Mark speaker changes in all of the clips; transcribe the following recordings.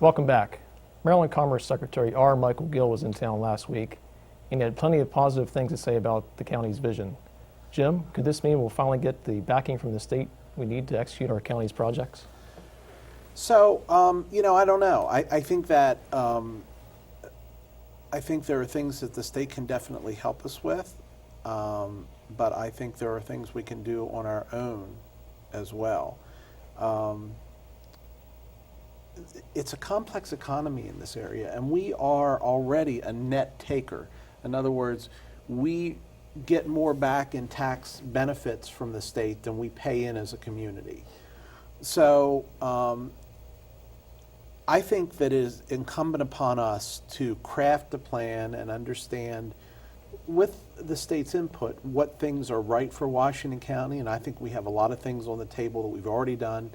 Speaker 1: Welcome back. Maryland Commerce Secretary R. Michael Gill was in town last week, and he had plenty of positive things to say about the county's vision. Jim, could this mean we'll finally get the backing from the state we need to execute our county's projects?
Speaker 2: So, I don't know. I think that I think there are things that the state can definitely help us with, but I think there are things we can do on our own as well. It's a complex economy in this area, and we are already a net taker. In other words, we get more back in tax benefits from the state than we pay in as a community. So I think that it is incumbent upon us to craft a plan and understand, with the state's input, what things are right for Washington County, and I think we have a lot of things on the table that we've already done,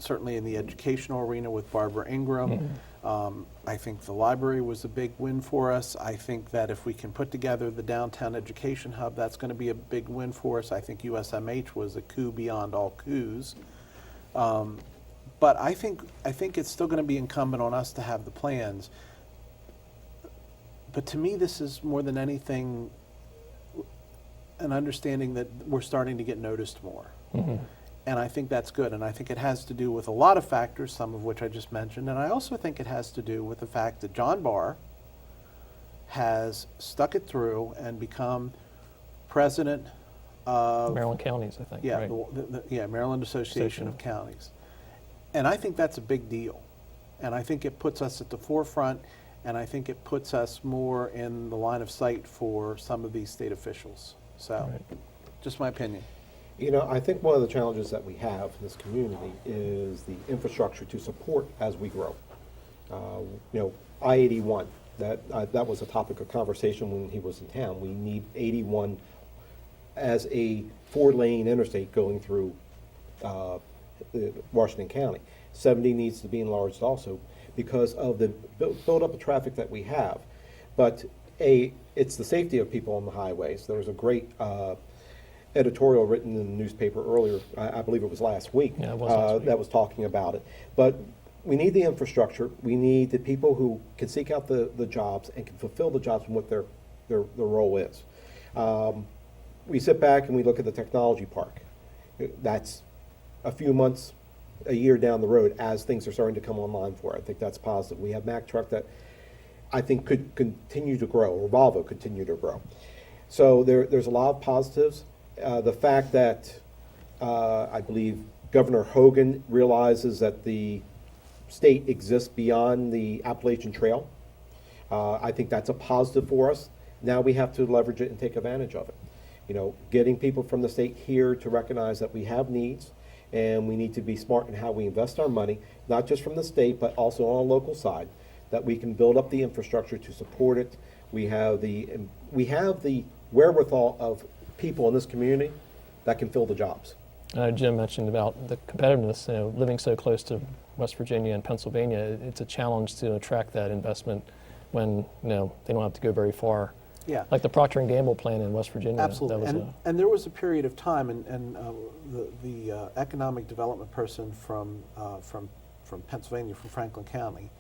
Speaker 2: certainly in the educational arena with Barbara Ingram. I think the library was a big win for us. I think that if we can put together the downtown education hub, that's going to be a big win for us. I think USMH was a coup beyond all coups. But I think it's still going to be incumbent on us to have the plans. But to me, this is more than anything an understanding that we're starting to get noticed more. And I think that's good. And I think it has to do with a lot of factors, some of which I just mentioned. And I also think it has to do with the fact that John Barr has stuck it through and become president of
Speaker 1: Maryland counties, I think.
Speaker 2: Yeah,
Speaker 1: right?
Speaker 2: Maryland Association of Counties. And I think that's a big deal. And I think it puts us at the forefront, and I think it puts us more in the line of sight for some of these state officials. So, just my opinion.
Speaker 3: You know, I think one of the challenges that we have in this community is the infrastructure to support as we grow. I-81, that was a topic of conversation when he was in town. We need 81 as a 4-lane interstate going through Washington County. 70 needs to be enlarged also because of the build-up of traffic that we have. But it's the safety of people on the highways. There was a great editorial written in the newspaper earlier, I believe it was last week,
Speaker 1: yeah, it was last week,
Speaker 3: that was talking about it. But we need the infrastructure. We need the people who can seek out the jobs and can fulfill the jobs and what their role is. We sit back and we look at the technology park. That's a few months, a year down the road as things are starting to come online for it. I think that's positive. We have Mack Truck that I think could continue to grow, or Volvo continue to grow. So there's a lot of positives. The fact that I believe Governor Hogan realizes that the state exists beyond the Appalachian Trail, I think that's a positive for us. Now we have to leverage it and take advantage of it. You know, getting people from the state here to recognize that we have needs and we need to be smart in how we invest our money, not just from the state, but also on a local side, that we can build up the infrastructure to support it. We have the wherewithal of people in this community that can fill the jobs.
Speaker 1: Jim mentioned about the competitiveness, living so close to West Virginia and Pennsylvania, it's a challenge to attract that investment when they don't have to go very far.
Speaker 2: Yeah.
Speaker 1: Like the Procter & Gamble plant in West Virginia.
Speaker 2: Absolutely. And there was a period of time, and the economic development person from Pennsylvania, from Franklin County,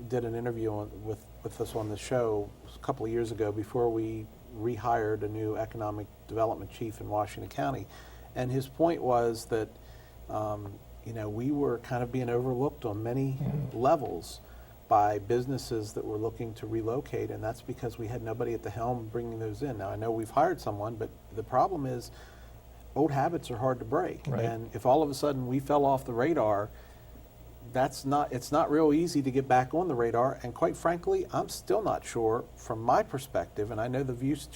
Speaker 2: did an interview with us on the show a couple of years ago before we rehired a new economic development chief in Washington County. And his point was that we were kind of being overlooked on many levels by businesses that were looking to relocate, and that's because we had nobody at the helm bringing those in. Now, I know we've hired someone, but the problem is old habits are hard to break.
Speaker 1: Right.
Speaker 2: And if all of a sudden we fell off the radar, it's not real easy to get back on the radar. And quite frankly, I'm still not sure from my perspective, and I know the view's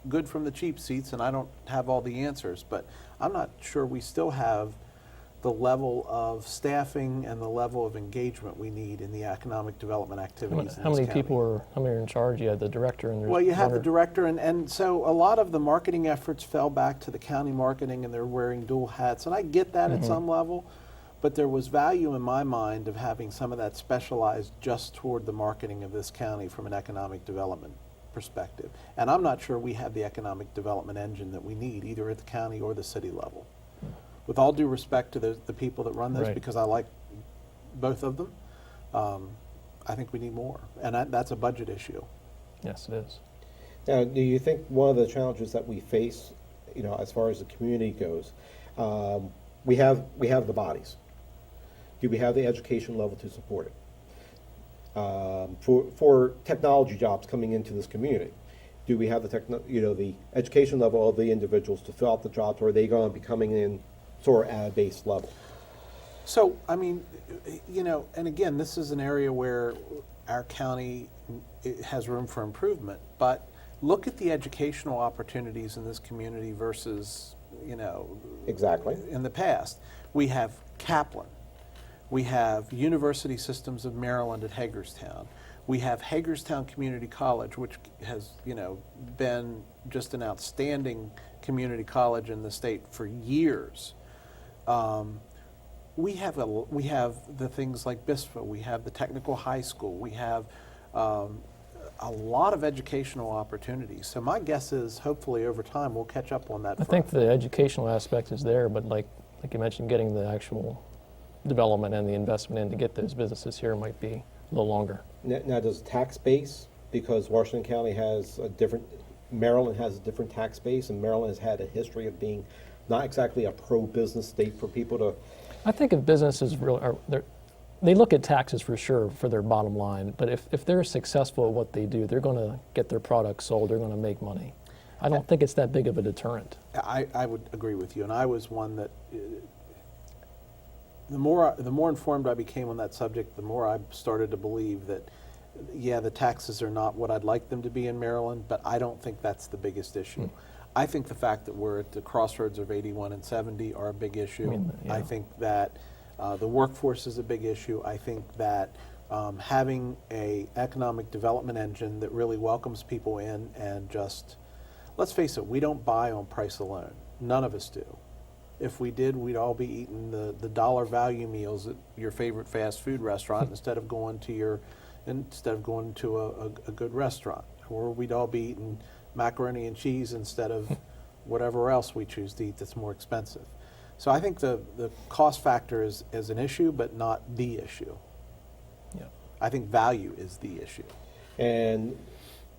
Speaker 2: good from the cheap seats, and I don't have all the answers, but I'm not sure we still have the level of staffing and the level of engagement we need in the economic development activities.
Speaker 1: How many people are in charge? You had the director and
Speaker 2: well, you have the director, and so a lot of the marketing efforts fell back to the county marketing, and they're wearing dual hats, and I get that at some level, but there was value in my mind of having some of that specialized just toward the marketing of this county from an economic development perspective. And I'm not sure we have the economic development engine that we need, either at the county or the city level. With all due respect to the people that run this,
Speaker 1: Right.
Speaker 2: because I like both of them, I think we need more, and that's a budget issue.
Speaker 1: Yes, it is.
Speaker 3: Now, do you think one of the challenges that we face, as far as the community goes, we have the bodies. Do we have the education level to support it? For technology jobs coming into this community, do we have the education level of the individuals to fill out the jobs, or are they going to be coming in sort of at a base level?
Speaker 2: So, I mean, and again, this is an area where our county has room for improvement, but look at the educational opportunities in this community versus,
Speaker 3: Exactly.
Speaker 2: in the past. We have Kaplan. We have University Systems of Maryland at Hagerstown. We have Hagerstown Community College, which has, been just an outstanding community college in the state for years. We have the things like BISFA. We have the technical high school. We have a lot of educational opportunities. So my guess is, hopefully, over time, we'll catch up on that
Speaker 1: I
Speaker 2: front.
Speaker 1: think the educational aspect is there, but like you mentioned, getting the actual development and the investment in to get those businesses here might be a little longer.
Speaker 3: Now, does tax base, because Washington County has Maryland has a different tax base, and Maryland has had a history of being not exactly a pro-business state for people to.
Speaker 1: I think if businesses they look at taxes for sure for their bottom line, but if they're successful at what they do, they're going to get their products sold, they're going to make money. I don't think it's that big of a deterrent.
Speaker 2: I would agree with you, and I was one that the more informed I became on that subject, the more I started to believe that, yeah, the taxes are not what I'd like them to be in Maryland, but I don't think that's the biggest issue. I think the fact that we're at the crossroads of 81 and 70 are a big issue. I think that the workforce is a big issue. I think that having a economic development engine that really welcomes people in and just, let's face it, we don't buy on price alone. None of us do. If we did, we'd all be eating the dollar value meals at your favorite fast food restaurant instead of going to a good restaurant. Or we'd all be eating macaroni and cheese instead of whatever else we choose to eat that's more expensive. So I think the cost factor is an issue, but not the issue.
Speaker 1: Yeah.
Speaker 2: I think value is the issue.
Speaker 3: And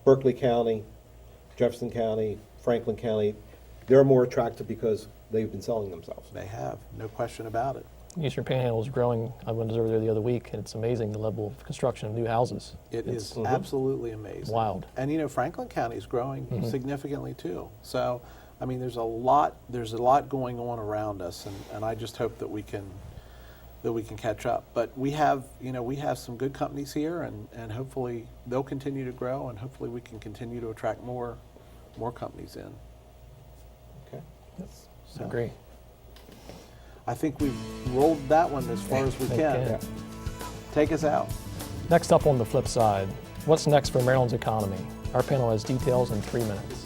Speaker 3: Berkeley County, Jefferson County, Franklin County, they're more attractive because they've been selling themselves.
Speaker 2: They have, no question about it.
Speaker 1: Eastern Panhandle is growing. I went over there the other week, and it's amazing the level of construction of new houses.
Speaker 2: It's absolutely amazing.
Speaker 1: Wild.
Speaker 2: And Franklin County is growing significantly too. So, I mean, there's a lot going on around us, and I just hope that we can catch up. But we have some good companies here, and hopefully they'll continue to grow, and hopefully we can continue to attract more companies in.
Speaker 3: Okay.
Speaker 2: So,
Speaker 1: I agree.
Speaker 2: I think we've rolled that one as far as we can.
Speaker 1: Yeah.
Speaker 2: Take us out.
Speaker 1: Next up on the flip side, what's next for Maryland's economy? Our panel has details in 3 minutes.